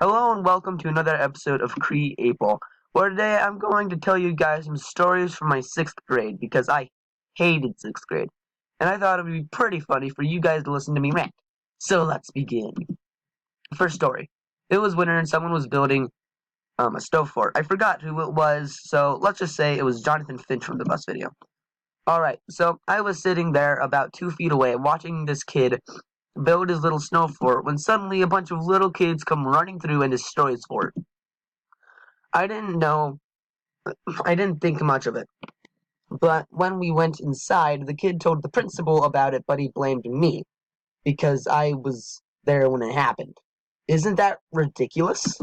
Hello and welcome to another episode of Cree-April, where today I'm going to tell you guys some stories from my 6th grade because I hated 6th grade, and I thought it would be pretty funny for you guys to listen to me rant. So let's begin. First story. It was winter and someone was building a stove fort. I forgot who it was, so let's just say it was Jonathan Finch from the bus video. Alright, so I was sitting there about 2 feet away watching this kid build his little snow fort when suddenly a bunch of little kids come running through and destroy his fort. I didn't think much of it. But when we went inside, the kid told the principal about it, but he blamed me because I was there when it happened. Isn't that ridiculous?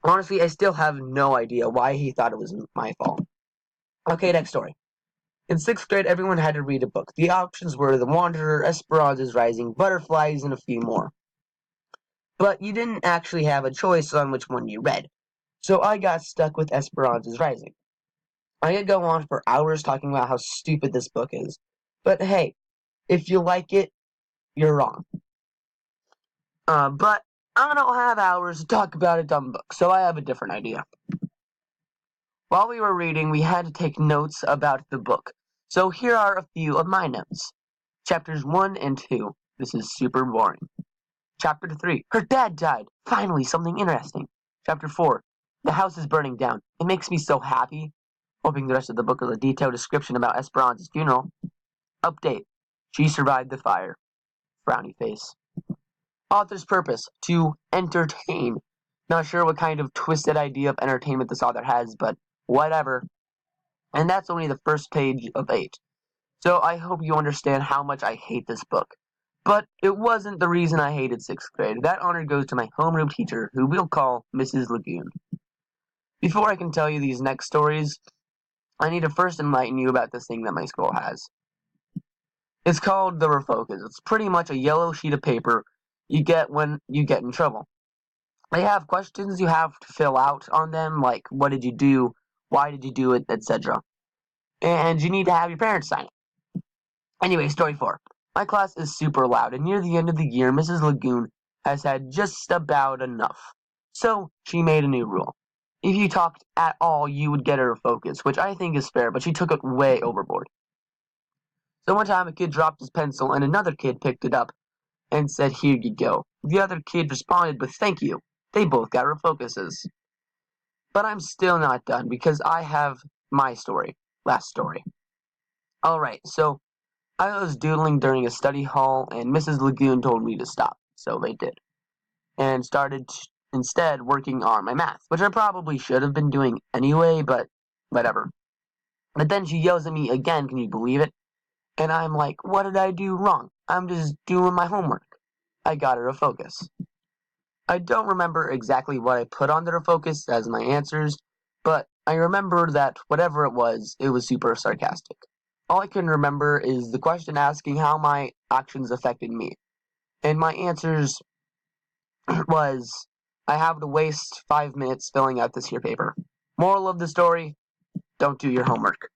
Honestly, I still have no idea why he thought it was my fault. Okay, next story. In 6th grade, everyone had to read a book. The options were The Wanderer, Esperanza's Rising, Butterflies, and a few more. But you didn't actually have a choice on which one you read. So I got stuck with Esperanza's Rising. I could go on for hours talking about how stupid this book is. But hey, if you like it, you're wrong. But I don't have hours to talk about a dumb book, so I have a different idea. While we were reading, we had to take notes about the book. So here are a few of my notes. Chapters 1 and 2. This is super boring. Chapter 3. Her dad died. Finally, something interesting. Chapter 4. The house is burning down. It makes me so happy. Hoping the rest of the book is a detailed description about Esperanza's funeral. Update. She survived the fire. Frowny face. Author's purpose. To entertain. Not sure what kind of twisted idea of entertainment this author has, but whatever. And that's only the first page of 8. So I hope you understand how much I hate this book. But it wasn't the reason I hated 6th grade. That honor goes to my homeroom teacher, who we'll call Mrs. Lagoon. Before I can tell you these next stories, I need to first enlighten you about this thing that my school has. It's called the Refocus. It's pretty much a yellow sheet of paper you get when you get in trouble. They have questions you have to fill out on them, like what did you do, why did you do it, etc. And you need to have your parents sign it. Anyway, story 4. My class is super loud, and near the end of the year, Mrs. Lagoon has had just about enough. So, she made a new rule. If you talked at all, you would get her focus, which I think is fair, but she took it way overboard. So one time a kid dropped his pencil, and another kid picked it up and said, "Here you go." The other kid responded with, "Thank you." They both got refocuses. But I'm still not done, because I have my story. Last story. Alright, so I was doodling during a study hall, and Mrs. Lagoon told me to stop, so they did. And started instead working on my math, which I probably should have been doing anyway, but whatever. But then she yells at me again, can you believe it? And I'm like, what did I do wrong? I'm just doing my homework. I got her to focus. I don't remember exactly what I put on the focus as my answers, but I remember that whatever it was super sarcastic. All I can remember is the question asking how my actions affected me. And my answers was, I have to waste 5 minutes filling out this here paper. Moral of the story, don't do your homework.